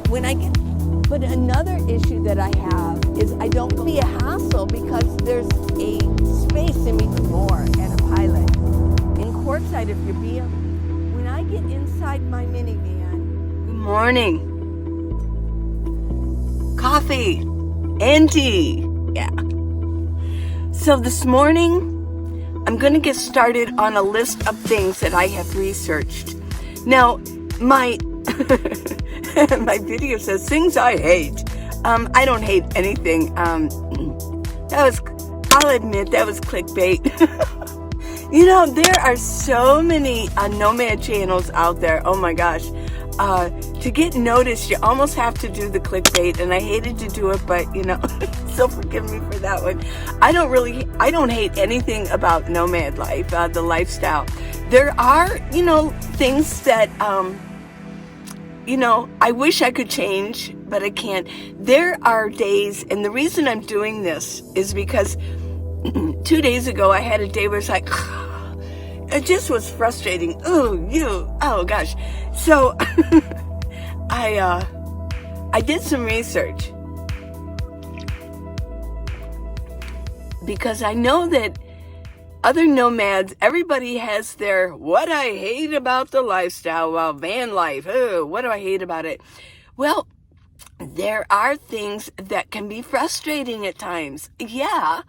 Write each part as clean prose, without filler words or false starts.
when I get, but another issue that I have is I don't be a hassle because there's a space in between more and a pilot. In courtside, if you're being, when I get inside my minivan. Good morning. Coffee and tea. Yeah. So this morning, I'm going to get started on a list of things that I have researched. Now, my my video says things I hate. I don't hate anything. I'll admit that was clickbait. You know, there are so many nomad channels out there. Oh my gosh. To get noticed, you almost have to do the clickbait, and I hated to do it, but you know, so forgive me for that one. I don't hate anything about nomad life, the lifestyle. There are, you know, things that, you know, I wish I could change, but I can't. There are days, and the reason I'm doing this is because 2 days ago I had a day where it's like, it just was frustrating. Oh gosh. So I did some research because I know that other nomads, everybody has their what I hate about the lifestyle, well, van life. Oh, what do I hate about it? Well, there are things that can be frustrating at times. Yeah.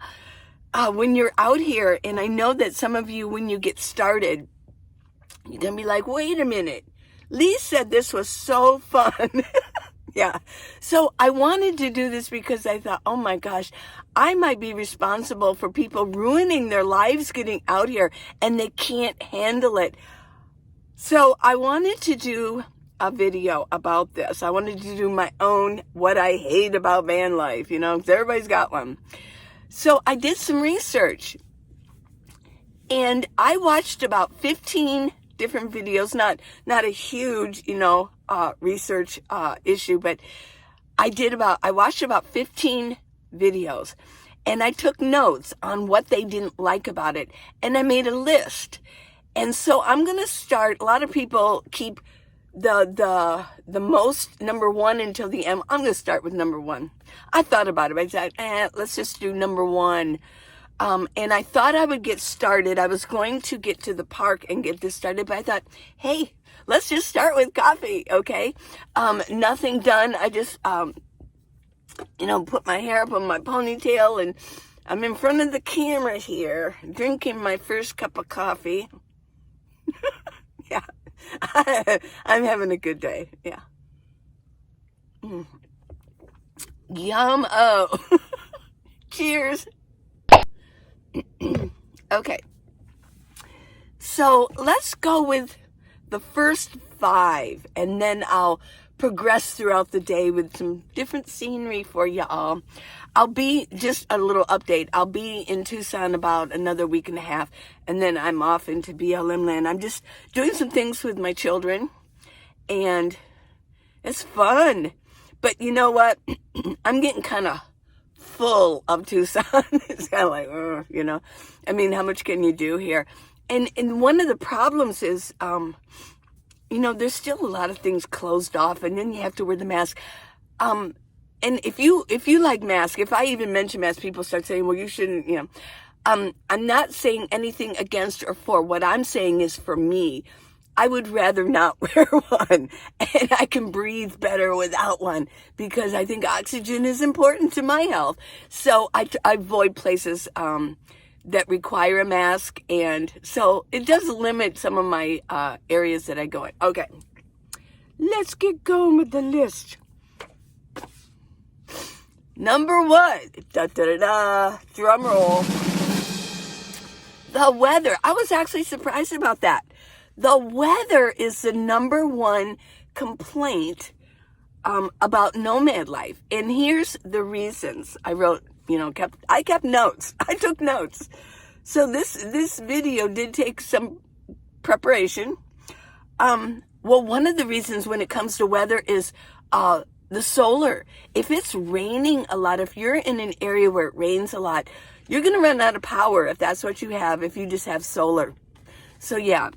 When you're out here, and I know that some of you, when you get started, you're going to be like, wait a minute. Lee said this was so fun. Yeah. So I wanted to do this because I thought, oh my gosh, I might be responsible for people ruining their lives getting out here and they can't handle it. So I wanted to do a video about this. I wanted to do my own what I hate about van life, you know, because everybody's got one. So I did some research and I watched about 15 different videos, not a huge, you know, research issue, but I watched about 15 videos and I took notes on what they didn't like about it and I made a list. And so I'm going to start, a lot of people keep the most number one until the end. I'm going to start with number one. I thought about it. I said, let's just do number one. And I thought I would get started. I was going to get to the park and get this started, but I thought, hey, let's just start with coffee, okay? Nothing done. I just, you know, put my hair up on my ponytail, and I'm in front of the camera here, drinking my first cup of coffee. Yeah, I'm having a good day, yeah. Yum, oh. Cheers. Okay, so let's go with the first 5, and then I'll progress throughout the day with some different scenery for y'all. I'll be, just a little update, I'll be in Tucson about another week and a half, and then I'm off into BLM land. I'm just doing some things with my children, and it's fun. But you know what? I'm getting kind of full of Tucson. It's kind of like, you know, I mean, how much can you do here? And one of the problems is, you know, there's still a lot of things closed off, and then you have to wear the mask. And if you like masks, if I even mention masks, people start saying, well, you shouldn't, you know. I'm not saying anything against or for. What I'm saying is, for me, I would rather not wear one, and I can breathe better without one because I think oxygen is important to my health. So I avoid places that require a mask, and so it does limit some of my areas that I go in. Okay, let's get going with the list. Number 1, drum roll. The weather. I was actually surprised about that. The weather is the number 1 complaint about nomad life. And here's the reasons. I wrote, you know, I kept notes. I took notes. So this video did take some preparation. Well, one of the reasons when it comes to weather is the solar. If it's raining a lot, if you're in an area where it rains a lot, you're going to run out of power if that's what you have, if you just have solar. So yeah.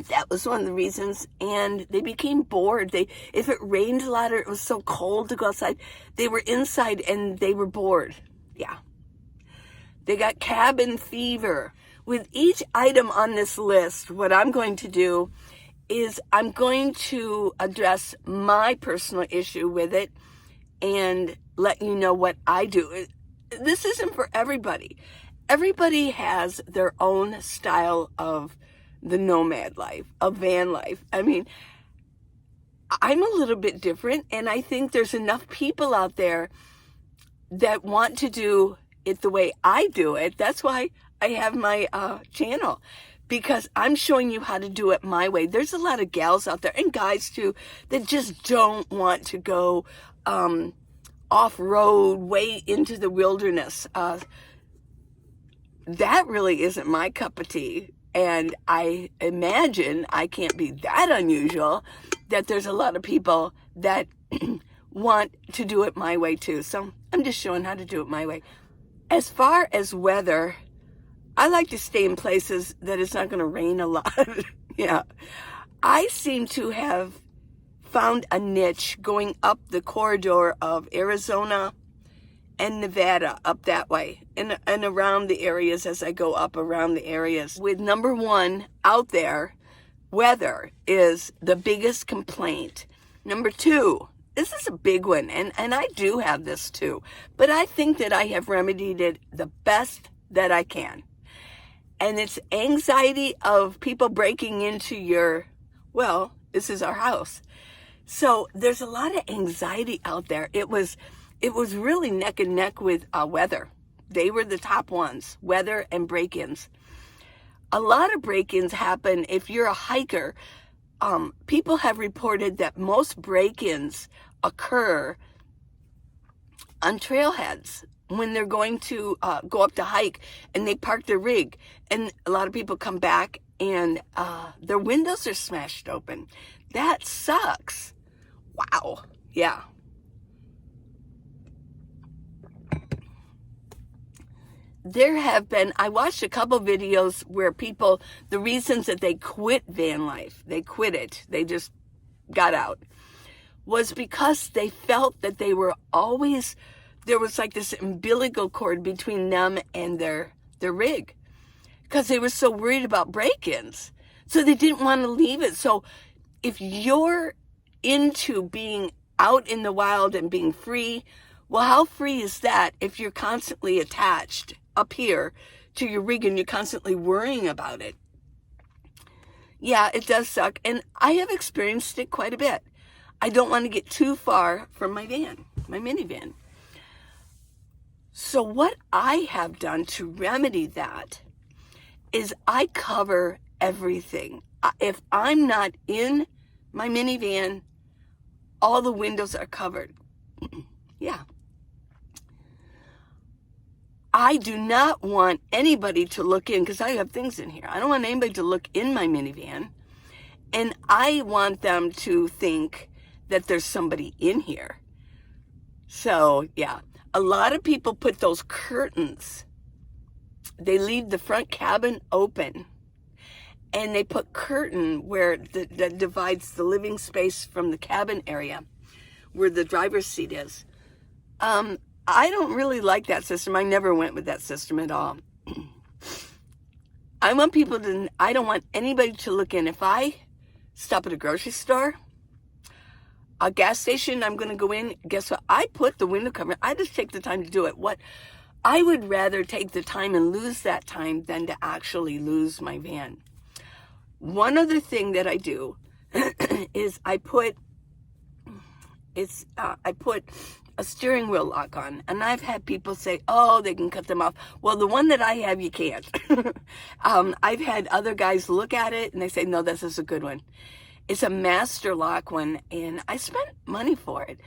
That was one of the reasons. And they became bored. If it rained a lot or it was so cold to go outside, they were inside and they were bored. Yeah. They got cabin fever. With each item on this list, what I'm going to do is I'm going to address my personal issue with it and let you know what I do. This isn't for everybody. Everybody has their own style of the nomad life, of van life. I mean, I'm a little bit different, and I think there's enough people out there that want to do it the way I do it. That's why I have my channel, because I'm showing you how to do it my way. There's a lot of gals out there, and guys too, that just don't want to go off-road, way into the wilderness. That really isn't my cup of tea. And I imagine I can't be that unusual that there's a lot of people that want to do it my way too. So I'm just showing how to do it my way. As far as weather, I like to stay in places that it's not going to rain a lot. Yeah. I seem to have found a niche going up the corridor of Arizona and Nevada, up that way, and around the areas as I go up around the areas. With number one out there, weather is the biggest complaint. Number two, this is a big one, and I do have this too, but I think that I have remedied it the best that I can. And it's anxiety of people breaking into well, this is our house. So there's a lot of anxiety out there. It was really neck and neck with weather. They were the top ones, weather and break-ins. A lot of break-ins happen if you're a hiker. People have reported that most break-ins occur on trailheads when they're going to go up to hike and they park their rig. And a lot of people come back and their windows are smashed open. That sucks. Wow. Yeah. I watched a couple videos where the reasons that they quit van life, they quit it, they just got out, was because they felt that there was like this umbilical cord between them and their rig, because they were so worried about break-ins. So they didn't want to leave it. So if you're into being out in the wild and being free, well, how free is that if you're constantly attached up here to your rig and you're constantly worrying about it? Yeah, it does suck. And I have experienced it quite a bit. I don't want to get too far from my van, my minivan. So what I have done to remedy that is I cover everything. If I'm not in my minivan, all the windows are covered. Yeah. I do not want anybody to look in, because I have things in here. I don't want anybody to look in my minivan. And I want them to think that there's somebody in here. So, yeah. A lot of people put those curtains. They leave the front cabin open. And they put curtain where that divides the living space from the cabin area, where the driver's seat is. I don't really like that system. I never went with that system at all. I don't want anybody to look in. If I stop at a grocery store, a gas station, I'm going to go in. Guess what? I put the window cover. I just take the time to do it. I would rather take the time and lose that time than to actually lose my van. One other thing that I do is I put a steering wheel lock on, and I've had people say, oh, they can cut them off. Well, the one that I have, you can't. I've had other guys look at it and they say, no, this is a good one. It's a master lock one, and I spent money for it,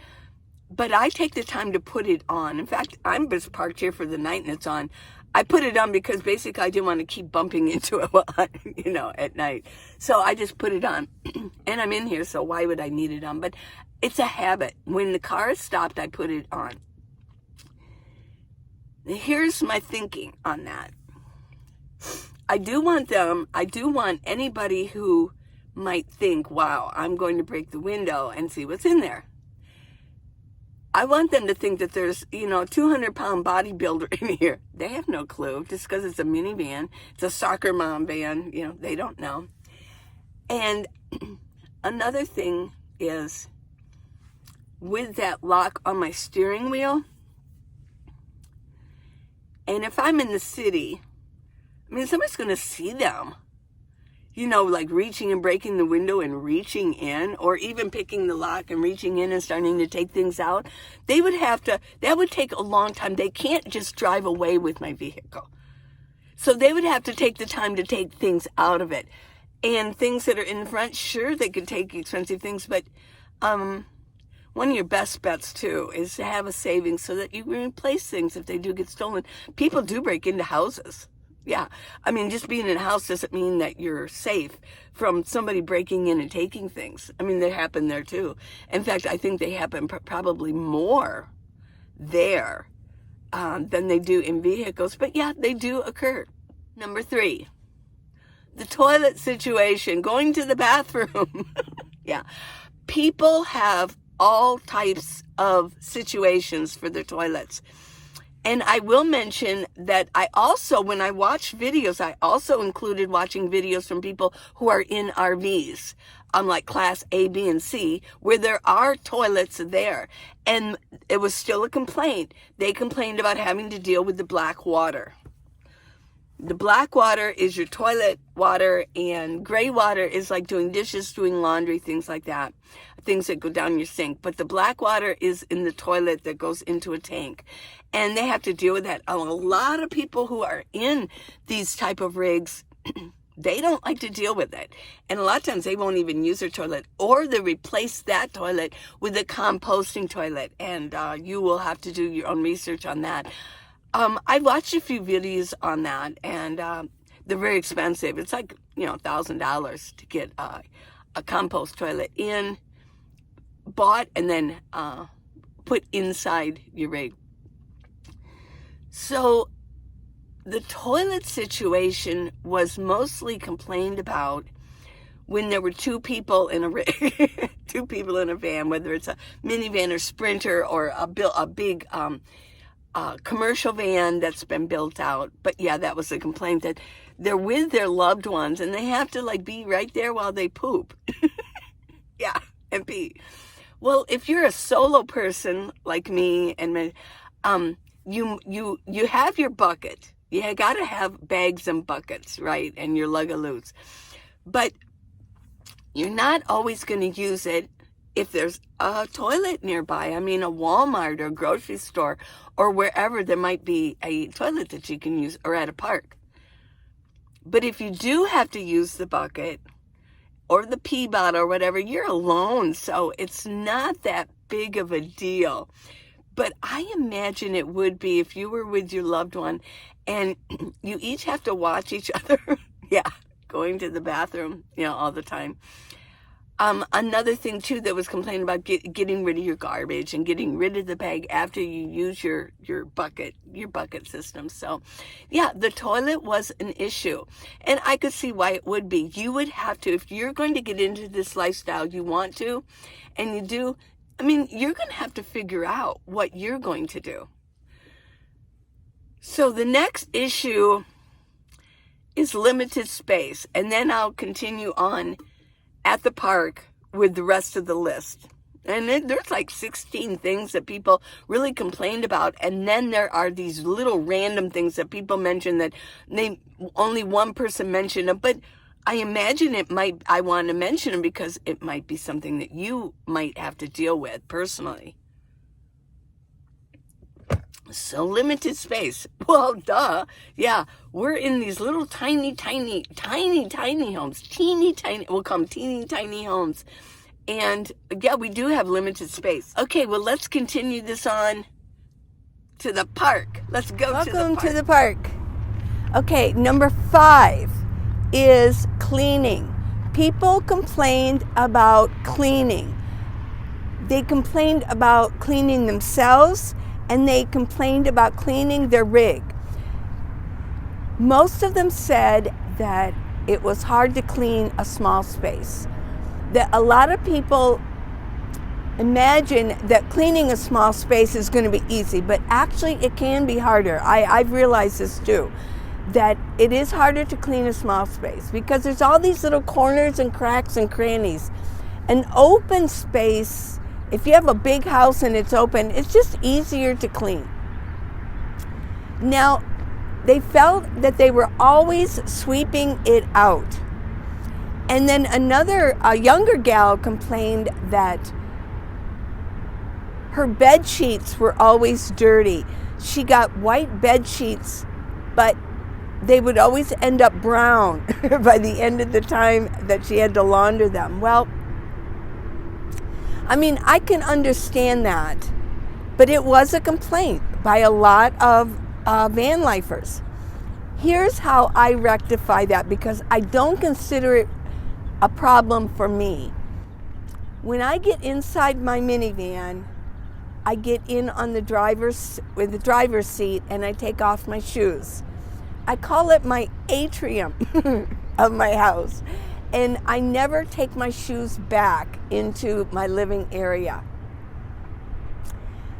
but I take the time to put it on. In fact, I'm just parked here for the night and it's on. I put it on because basically I didn't want to keep bumping into it, at night. So I just put it on, and I'm in here, so why would I need it on? But it's a habit. When the car is stopped, I put it on. Here's my thinking on that. I do want anybody who might think, wow, I'm going to break the window and see what's in there. I want them to think that there's, a 200-pound bodybuilder in here. They have no clue. Just because it's a minivan, it's a soccer mom van, they don't know. And another thing is, with that lock on my steering wheel, and if I'm in the city, somebody's going to see them. Like reaching and breaking the window and reaching in, or even picking the lock and reaching in and starting to take things out. That would take a long time. They can't just drive away with my vehicle. So they would have to take the time to take things out of it. And things that are in front, sure, they could take expensive things, but one of your best bets, too, is to have a savings so that you can replace things if they do get stolen. People do break into houses. Yeah, just being in a house doesn't mean that you're safe from somebody breaking in and taking things. They happen there too. In fact, I think they happen probably more there than they do in vehicles. But yeah, they do occur. Number 3, the toilet situation, going to the bathroom. Yeah, people have all types of situations for their toilets. And I will mention that when I watch videos, I also included watching videos from people who are in RVs, like class A, B, and C, where there are toilets there. And it was still a complaint. They complained about having to deal with the black water. The black water is your toilet water, and gray water is like doing dishes, doing laundry, things like that, things that go down your sink. But the black water is in the toilet that goes into a tank, and they have to deal with that. A lot of people who are in these type of rigs, they don't like to deal with it. And a lot of times they won't even use their toilet, or they replace that toilet with a composting toilet, and you will have to do your own research on that. I watched a few videos on that, and they're very expensive. It's like, $1,000 to get a compost toilet bought and then put inside your rig. So the toilet situation was mostly complained about when there were 2 people in a rig, 2 people in a van, whether it's a minivan or Sprinter or a big commercial van that's been built out. But yeah, that was the complaint, that they're with their loved ones and they have to be right there while they poop. Yeah, and pee. Well, if you're a solo person like me, and you have your bucket. You got to have bags and buckets, right? And your lug-a-loos. But you're not always going to use it if there's a toilet nearby. A Walmart or a grocery store or wherever there might be a toilet that you can use, or at a park. But if you do have to use the bucket or the pee bottle or whatever, you're alone. So it's not that big of a deal. But I imagine it would be if you were with your loved one and you each have to watch each other. Yeah, going to the bathroom, all the time. Another thing too that was complained about, getting rid of your garbage and getting rid of the bag after you use your bucket system. So yeah, the toilet was an issue, and I could see why it would be. You would have to, if you're going to get into this lifestyle, you want to, and you do, you're going to have to figure out what you're going to do. So the next issue is limited space, and then I'll continue on at the park with the rest of the list. And there's like 16 things that people really complained about. And then there are these little random things that people mention that only one person mentioned them. But I imagine I want to mention them because it might be something that you might have to deal with personally. So limited space. Well, duh. Yeah, we're in these little tiny homes. Teeny tiny. We'll call them teeny tiny homes. And yeah, we do have limited space. Okay, well, let's continue this on to the park. Let's go to the park. Welcome to the park. Okay, number 5 is cleaning. People complained about cleaning. They complained about cleaning themselves, and they complained about cleaning their rig. Most of them said that it was hard to clean a small space. That a lot of people imagine that cleaning a small space is going to be easy, but actually it can be harder. I've realized this too, that it is harder to clean a small space because there's all these little corners and cracks and crannies. An open space, if you have a big house and it's open, it's just easier to clean. Now, they felt that they were always sweeping it out. And then a younger gal complained that her bed sheets were always dirty. She got white bed sheets, but they would always end up brown by the end of the time that she had to launder them. Well, I mean, I can understand that, but it was a complaint by a lot of van lifers. Here's how I rectify that, because I don't consider it a problem for me. When I get inside my minivan, I get in on the driver's seat and I take off my shoes. I call it my atrium of my house, and I never take my shoes back into my living area.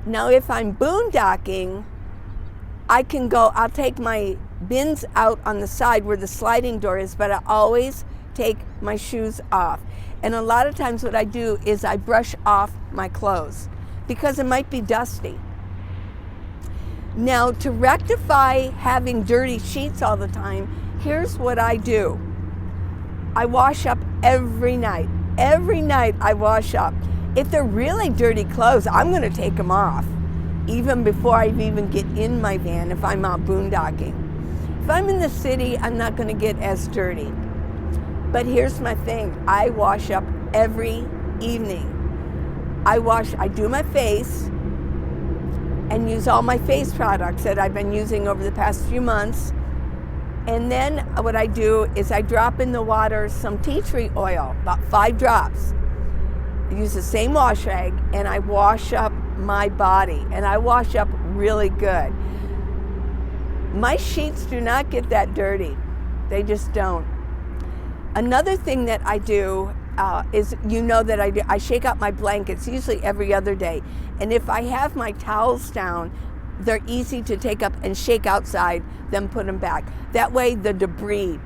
Now, if I'm boondocking, I'll take my bins out on the side where the sliding door is, but I always take my shoes off. And a lot of times what I do is I brush off my clothes because it might be dusty. Now, to rectify having dirty sheets all the time, here's what I do. I wash up every night. Every night I wash up. If they're really dirty clothes, I'm going to take them off, even before I even get in my van if I'm out boondocking. If I'm in the city, I'm not going to get as dirty. But here's my thing. I wash up every evening. I do my face and use all my face products that I've been using over the past few months. And then what I do is I drop in the water some tea tree oil, about 5 drops. I use the same wash rag and I wash up my body, and I wash up really good. My sheets do not get that dirty. They just don't. Another thing that I do is, that I shake out my blankets usually every other day. And if I have my towels down, they're easy to take up and shake outside, then put them back. That way the debris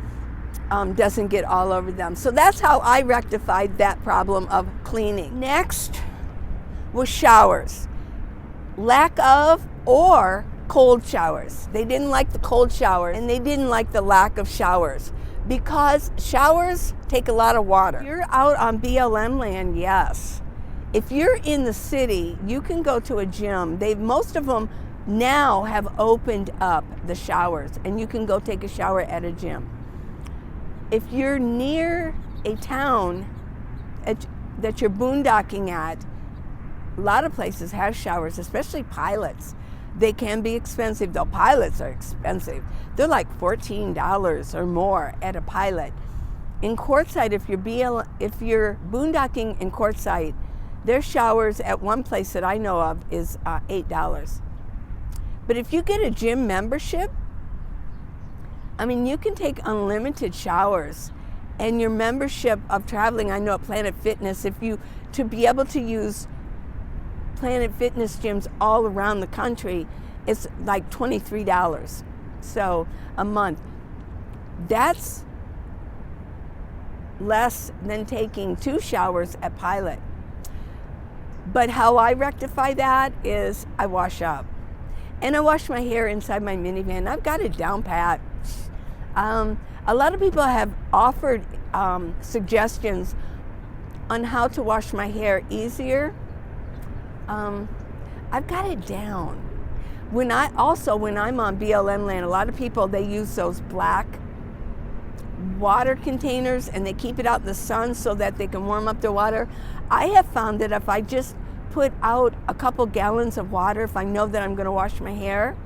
doesn't get all over them. So that's how I rectified that problem of cleaning. Next was showers. Lack of or cold showers. They didn't like the cold shower, and they didn't like the lack of showers because showers take a lot of water. If you're out on BLM land, yes. If you're in the city, you can go to a gym. Most of them now have opened up the showers, and you can go take a shower at a gym. If you're near a town that you're boondocking at, a lot of places have showers, especially pilots. They can be expensive, though. Pilots are expensive. They're like $14 or more at a pilot. In Quartzsite, if you're boondocking in Quartzsite, their showers at one place that I know of is $8. But if you get a gym membership, I mean, you can take unlimited showers. And your membership of traveling, I know at Planet Fitness, to be able to use Planet Fitness gyms all around the country, it's like $23 so a month. That's less than taking 2 showers at Pilot. But how I rectify that is I wash up. And I wash my hair inside my minivan. I've got it down pat. A lot of people have offered suggestions on how to wash my hair easier. I've got it down. When I'm on BLM land, a lot of people, they use those black water containers and they keep it out in the sun so that they can warm up their water. I have found that if I just put out a couple gallons of water, if I know that I'm going to wash my hair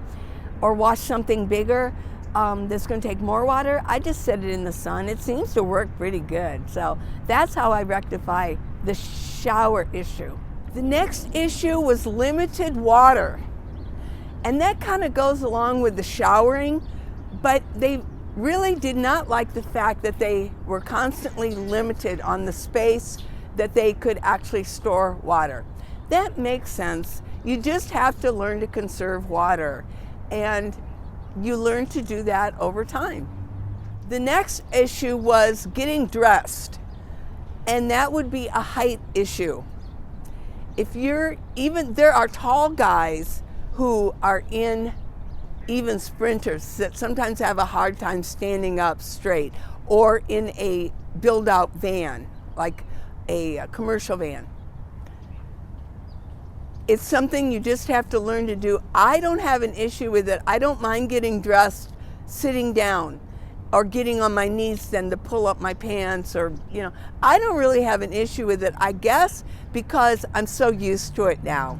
or wash something bigger that's going to take more water, I just set it in the sun. It seems to work pretty good. So that's how I rectify the shower issue. The next issue was limited water. And that kind of goes along with the showering, But they really did not like the fact that they were constantly limited on the space that they could actually store water. That makes sense. You just have to learn to conserve water, and you learn to do that over time. The next issue was getting dressed, and that would be a height issue. There are tall guys who are in even sprinters that sometimes have a hard time standing up straight, or in a build-out van, like a commercial van. It's something you just have to learn to do. I don't have an issue with it. I don't mind getting dressed sitting down or getting on my knees then to pull up my pants, or, I don't really have an issue with it, I guess, because I'm so used to it now.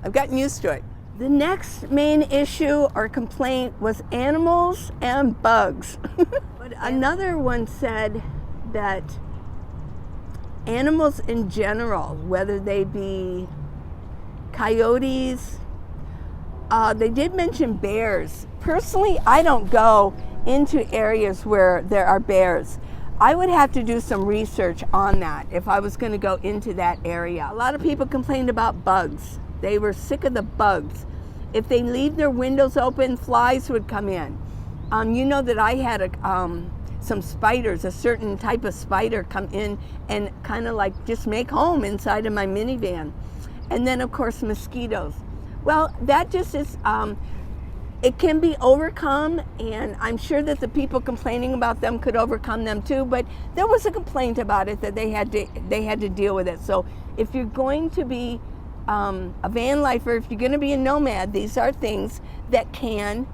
I've gotten used to it. The next main issue or complaint was animals and bugs. But another one said that animals in general, whether they be coyotes, they did mention bears. Personally, I don't go into areas where there are bears. I would have to do some research on that if I was going to go into that area. A lot of people complained about bugs. They were sick of the bugs. If they leave their windows open, flies would come in. You know that I had some spiders, a certain type of spider, come in and kind of like just make home inside of my minivan. And then, of course, mosquitoes. Well, that just is, it can be overcome, and I'm sure that the people complaining about them could overcome them too, but there was a complaint about it that they had to deal with it. So if you're going to be a van lifer, if you're going to be a nomad, these are things that can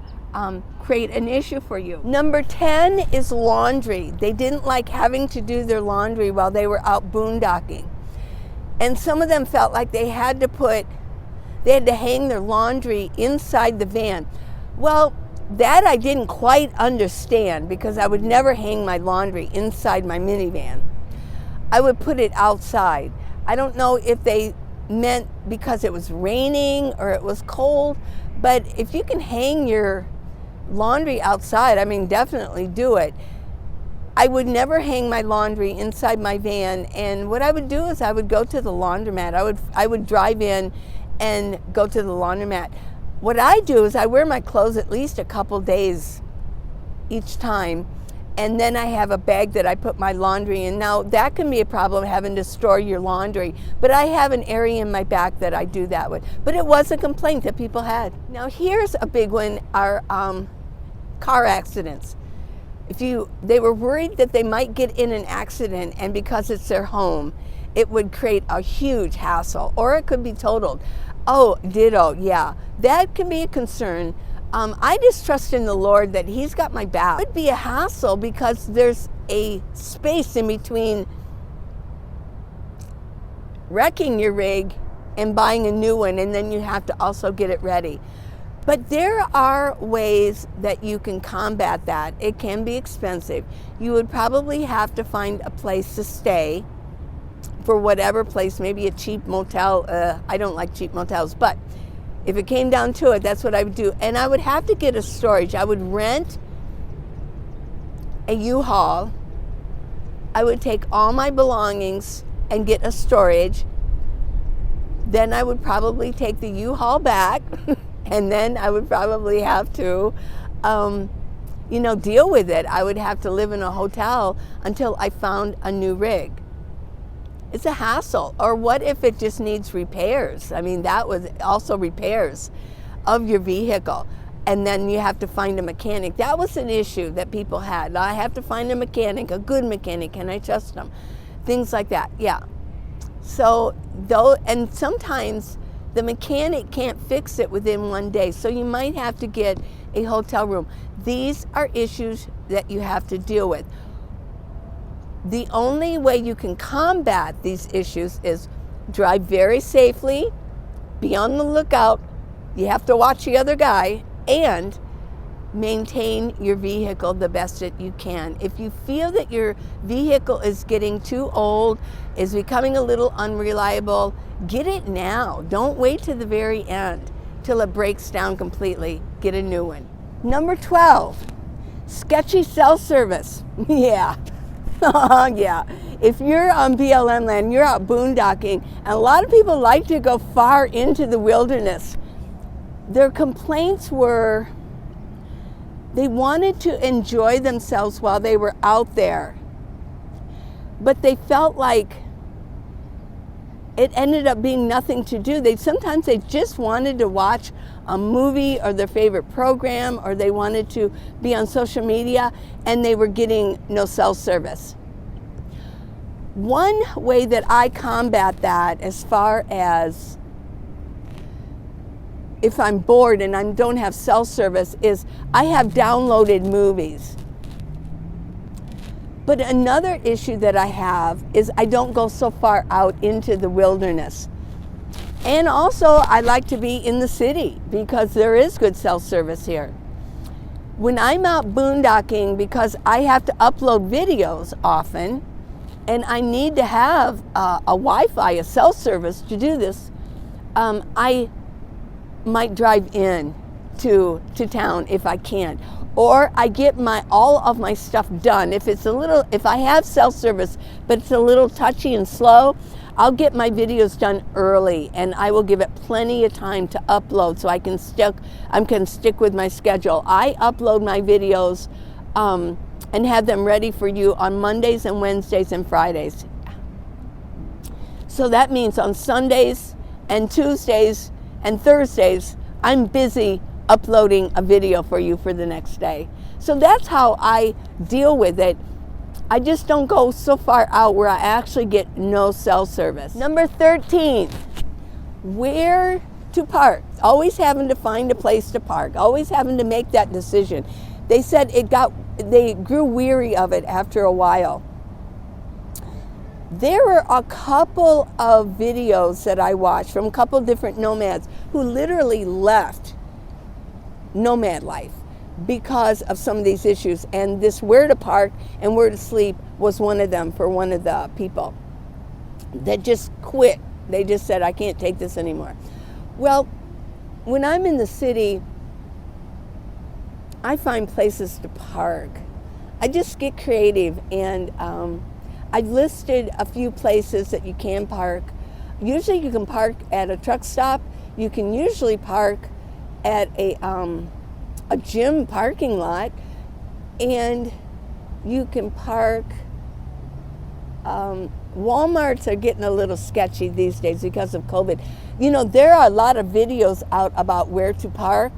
create an issue for you. Number 10 is laundry. They didn't like having to do their laundry while they were out boondocking. And some of them felt like they had to hang their laundry inside the van. Well, that I didn't quite understand, because I would never hang my laundry inside my minivan. I would put it outside. I don't know if they meant because it was raining or it was cold, but if you can hang your laundry outside, definitely do it. I would never hang my laundry inside my van, and what I would do is I would go to the laundromat. I would drive in and go to the laundromat. What I do is I wear my clothes at least a couple days each time, and then I have a bag that I put my laundry in. Now, that can be a problem, having to store your laundry, but I have an area in my back that I do that with. But it was a complaint that people had. Now, here's a big one, are car accidents. They were worried that they might get in an accident, and because it's their home, it would create a huge hassle, or it could be totaled. Oh, ditto, yeah. That can be a concern. I just trust in the Lord that He's got my back. It would be a hassle because there's a space in between wrecking your rig and buying a new one, and then you have to also get it ready. But there are ways that you can combat that. It can be expensive. You would probably have to find a place to stay, for whatever place, maybe a cheap motel. I don't like cheap motels, but if it came down to it, that's what I would do. And I would have to get a storage. I would rent a U-Haul. I would take all my belongings and get a storage. Then I would probably take the U-Haul back, and then I would probably have to deal with it. I would have to live in a hotel until I found a new rig. It's a hassle. Or what if it just needs repairs? That was also repairs of your vehicle. And then you have to find a mechanic. That was an issue that people had. I have to find a mechanic, a good mechanic. Can I trust them? Things like that, yeah. So, and sometimes the mechanic can't fix it within one day. So you might have to get a hotel room. These are issues that you have to deal with. The only way you can combat these issues is drive very safely, be on the lookout, you have to watch the other guy, and maintain your vehicle the best that you can. If you feel that your vehicle is getting too old, is becoming a little unreliable, get it now. Don't wait to the very end till it breaks down completely. Get a new one. Number 12, Sketchy cell service. Yeah. Yeah. If you're on BLM land, you're out boondocking, and a lot of people like to go far into the wilderness. Their complaints were they wanted to enjoy themselves while they were out there, but they felt like it ended up being nothing to do. Sometimes they just wanted to watch a movie or their favorite program, or they wanted to be on social media, and they were getting no cell service. One way that I combat that, as far as if I'm bored and I don't have cell service, is I have downloaded movies. But another issue that I have is I don't go so far out into the wilderness. And also, I like to be in the city because there is good cell service here. When I'm out boondocking, because I have to upload videos often, and I need to have a Wi-Fi, a cell service to do this, I might drive in to town if I can. Or I get all of my stuff done. If I have cell service, but it's a little touchy and slow, I'll get my videos done early, and I will give it plenty of time to upload so I can stick with my schedule. I upload my videos and have them ready for you on Mondays and Wednesdays and Fridays. So that means on Sundays and Tuesdays and Thursdays, I'm busy uploading a video for you for the next day. So that's how I deal with it. I just don't go so far out where I actually get no cell service. Number 13, where to park. Always having to find a place to park, always having to make that decision. They said they grew weary of it after a while. There were a couple of videos that I watched from a couple different nomads who literally left nomad life because of some of these issues, and this where to park and where to sleep was one of them for one of the people that just quit. They just said, I can't take this anymore. Well, when I'm in the city, I find places to park. I just get creative, and I've listed a few places that you can park. Usually you can park at a truck stop. You can usually park at a gym parking lot, and you can park. Walmarts are getting a little sketchy these days because of COVID. You know, there are a lot of videos out about where to park.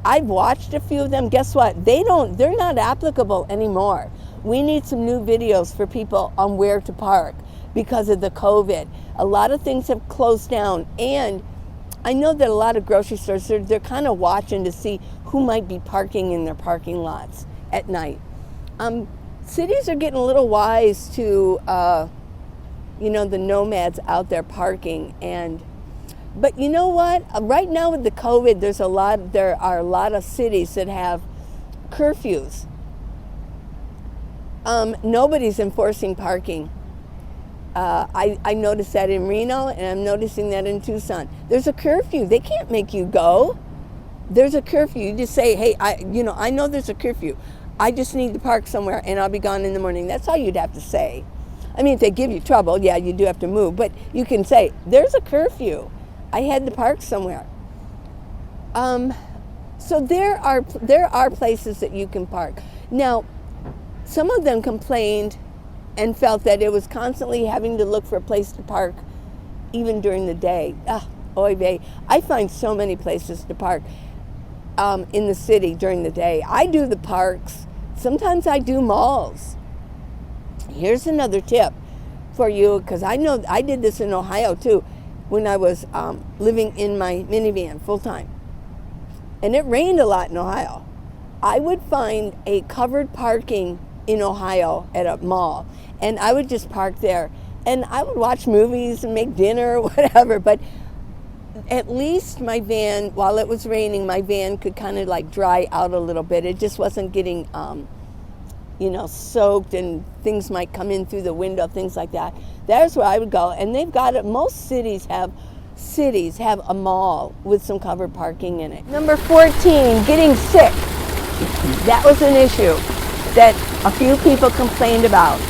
I've watched a few of them. Guess what? They're not applicable anymore. We need some new videos for people on where to park because of the COVID. A lot of things have closed down, and I know that a lot of grocery stores, they're kind of watching to see who might be parking in their parking lots at night. Cities are getting a little wise to, the nomads out there parking. But you know what? Right now with the COVID, there are a lot of cities that have curfews. Nobody's enforcing parking. I noticed that in Reno, and I'm noticing that in Tucson. There's a curfew. They can't make you go. There's a curfew. You just say, hey, I know there's a curfew. I just need to park somewhere, and I'll be gone in the morning. That's all you'd have to say. I mean, if they give you trouble, yeah, you do have to move. But you can say, there's a curfew. I had to park somewhere. So there are places that you can park. Now, some of them complained and felt that it was constantly having to look for a place to park even during the day. Oy vey. I find so many places to park in the city during the day. I do the parks. Sometimes I do malls. Here's another tip for you, because I know I did this in Ohio too when I was living in my minivan full time. And it rained a lot in Ohio. I would find a covered parking in Ohio at a mall, and I would just park there, and I would watch movies and make dinner or whatever. But at least my van, while it was raining, my van could kind of like dry out a little bit. It just wasn't getting soaked, and things might come in through the window, things like that. There's where I would go. And they've got it. Most cities have a mall with some covered parking in it. Number 14, getting sick. That was an issue that a few people complained about.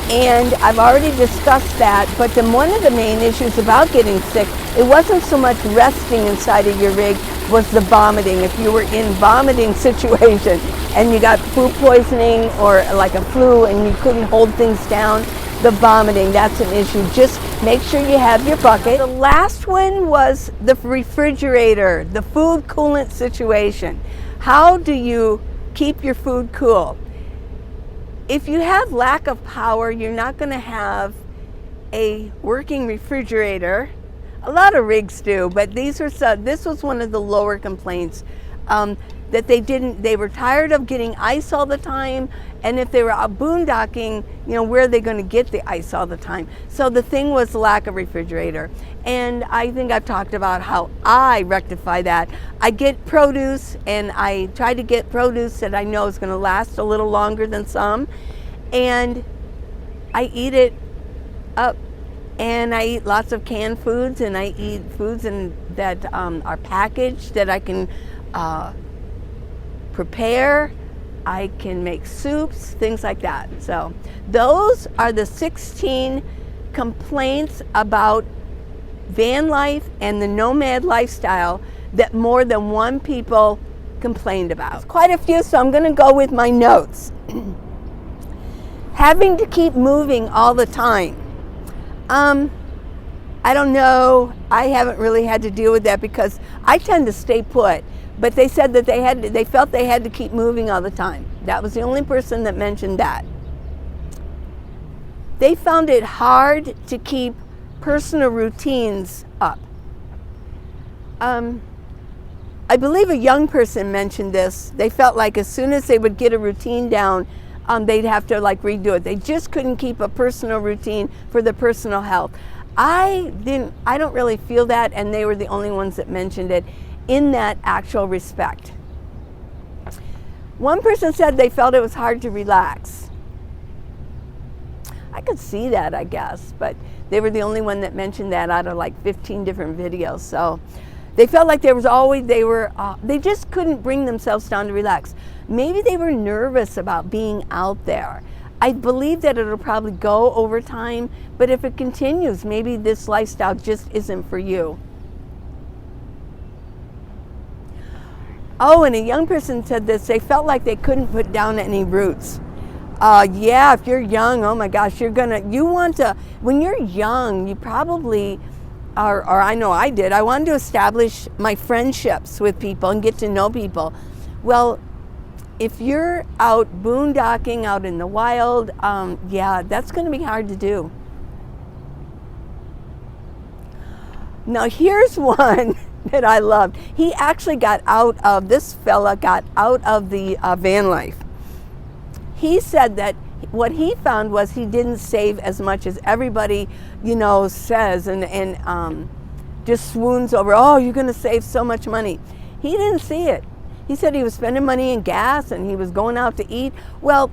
And I've already discussed that, but then one of the main issues about getting sick, it wasn't so much resting inside of your rig, was the vomiting. If you were in vomiting situation and you got food poisoning or like a flu and you couldn't hold things down, the vomiting, that's an issue. Just make sure you have your bucket. The last one was the refrigerator, the food coolant situation. How do you keep your food cool? If you have lack of power, you're not going to have a working refrigerator. A lot of rigs do, but this was one of the lower complaints, that they were tired of getting ice all the time, and if they were out boondocking, where are they going to get the ice all the time? So the thing was lack of refrigerator. And I think I've talked about how I rectify that. I get produce, and I try to get produce that I know is going to last a little longer than some, and I eat it up. And I eat lots of canned foods, and I eat foods that are packaged that I can prepare. I can make soups, things like that. So those are the 16 complaints about van life and the nomad lifestyle that more than one people complained about. It's quite a few, so I'm going to go with my notes. Having to keep moving all the time. I don't know. I haven't really had to deal with that because I tend to stay put. But they said that they felt they had to keep moving all the time. That was the only person that mentioned that. They found it hard to keep personal routines up. I believe a young person mentioned this. They felt like as soon as they would get a routine down, they'd have to redo it. They just couldn't keep a personal routine for their personal health. I don't really feel that, and they were the only ones that mentioned it in that actual respect. One person said they felt it was hard to relax. I could see that, I guess, but they were the only one that mentioned that out of 15 different videos. So they felt like they just couldn't bring themselves down to relax. Maybe they were nervous about being out there. I believe that it'll probably go over time, but if it continues, maybe this lifestyle just isn't for you. Oh, and a young person said this, they felt like they couldn't put down any roots. Yeah, if you're young, oh my gosh, when you're young, you probably, or I know I did, I wanted to establish my friendships with people and get to know people. Well, if you're out boondocking out in the wild, yeah, that's going to be hard to do. Now here's one that I loved. He actually this fella got out of the van life. He said that what he found was he didn't save as much as everybody, says and just swoons over, oh, you're going to save so much money. He didn't see it. He said he was spending money in gas and he was going out to eat. Well,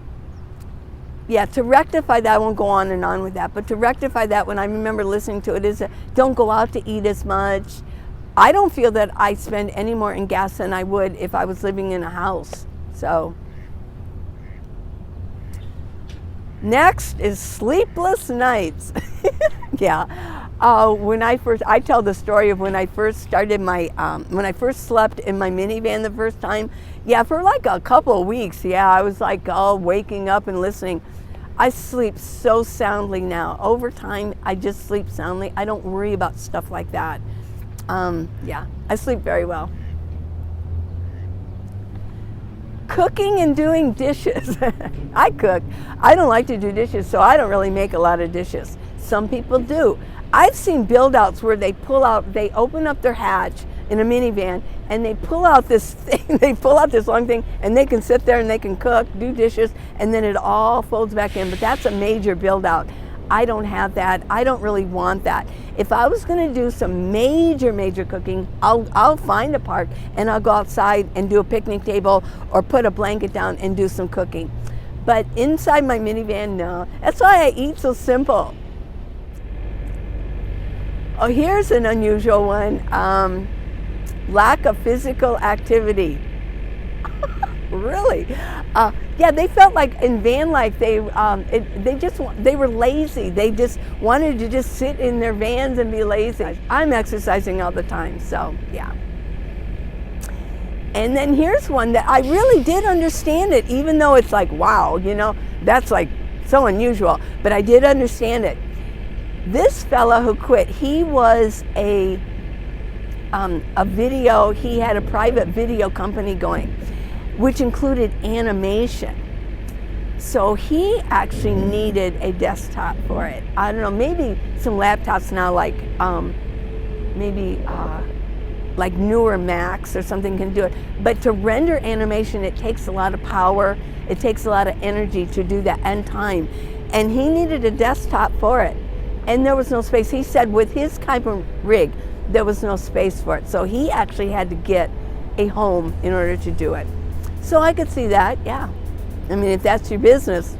yeah, to rectify that, I won't go on and on with that, but to rectify that, when I remember listening to it, is don't go out to eat as much. I don't feel that I spend any more in gas than I would if I was living in a house. So next is sleepless nights. Yeah. I tell the story of when I first started when I first slept in my minivan the first time. Yeah, for a couple of weeks. Yeah, I was waking up and listening. I sleep so soundly now. Over time, I just sleep soundly. I don't worry about stuff like that. Yeah, I sleep very well. Cooking and doing dishes. I cook. I don't like to do dishes, so I don't really make a lot of dishes. Some people do. I've seen build-outs where they open up their hatch in a minivan, and they pull out this thing, they pull out this long thing, and they can sit there and they can cook, do dishes, and then it all folds back in. But that's a major build-out. I don't have that. I don't really want that. If I was going to do some major cooking, I'll find a park and I'll go outside and do a picnic table or put a blanket down and do some cooking. But inside my minivan, no. That's why I eat so simple. Oh, here's an unusual one. Lack of physical activity. Really? Yeah, they felt like in van life they were lazy. They just wanted to just sit in their vans and be lazy. I'm exercising all the time, so yeah. And then here's one that I really did understand it, even though it's like, wow, you know, that's like so unusual, but I did understand it. This fella who quit, he was he had a private video company going, which included animation. So he actually needed a desktop for it. I don't know, maybe some laptops now like newer Macs or something can do it. But to render animation, it takes a lot of power, it takes a lot of energy to do that and time. And he needed a desktop for it. And there was no space. He said with his type of rig, there was no space for it. So he actually had to get a home in order to do it. So I could see that, yeah. I mean, if that's your business,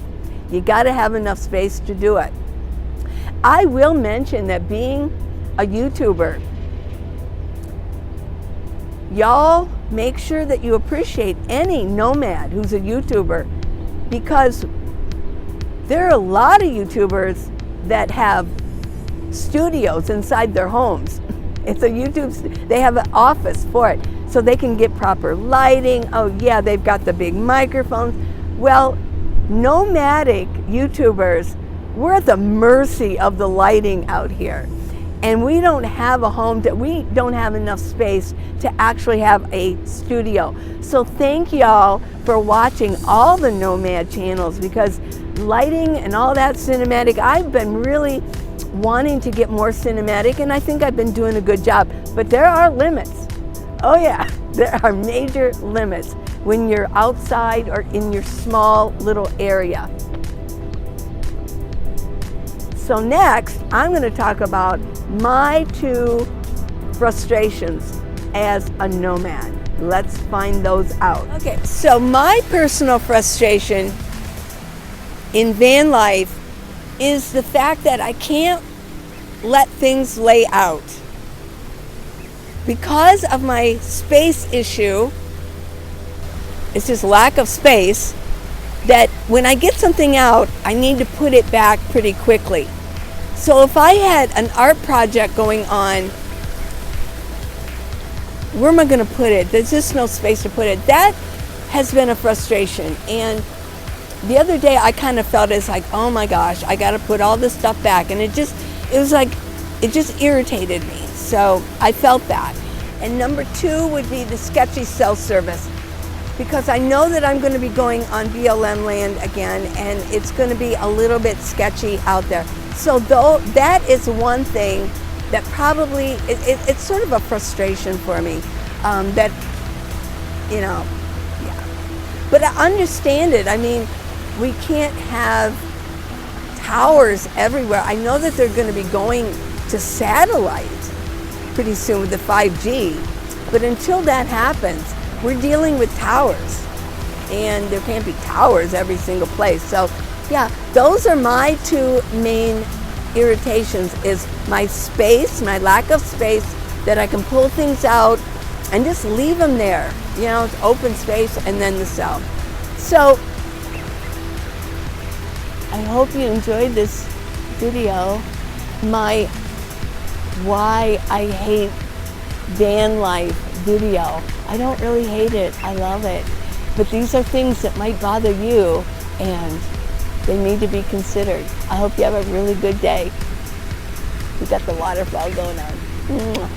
you gotta have enough space to do it. I will mention that being a YouTuber, y'all make sure that you appreciate any nomad who's a YouTuber, because there are a lot of YouTubers that have studios inside their homes. It's a they have an office for it, so they can get proper lighting. Oh yeah, they've got the big microphones. Well, nomadic YouTubers, we're at the mercy of the lighting out here. And we don't have a home, we don't have enough space to actually have a studio. So thank y'all for watching all the Nomad channels, because lighting and all that cinematic, I've been really wanting to get more cinematic, and I think I've been doing a good job, but there are limits. Oh yeah, there are major limits when you're outside or in your small little area. So next, I'm going to talk about my 2 frustrations as a nomad. Let's find those out. Okay, so my personal frustration in van life is the fact that I can't let things lay out. Because of my space issue, it's just lack of space, that when I get something out, I need to put it back pretty quickly. So if I had an art project going on, where am I going to put it? There's just no space to put it. That has been a frustration. And the other day I kind of felt it's like, oh my gosh, I got to put all this stuff back. And it just irritated me. So I felt that. And number 2 would be the sketchy cell service, because I know that I'm going to be going on BLM land again, and it's going to be a little bit sketchy out there. So though that is one thing that probably, it's sort of a frustration for me, that, you know, yeah. But I understand it. I mean, we can't have towers everywhere. I know that they're going to be going to satellite pretty soon with the 5G, but until that happens, we're dealing with towers, and there can't be towers every single place. So yeah, those are my 2 main irritations, is my space, my lack of space, that I can pull things out and just leave them there, you know, it's open space, and then the cell. So I hope you enjoyed this video, my why I hate van life video. I don't really hate it, I love it. But these are things that might bother you, and they need to be considered. I hope you have a really good day. We got the waterfall going on. Mwah.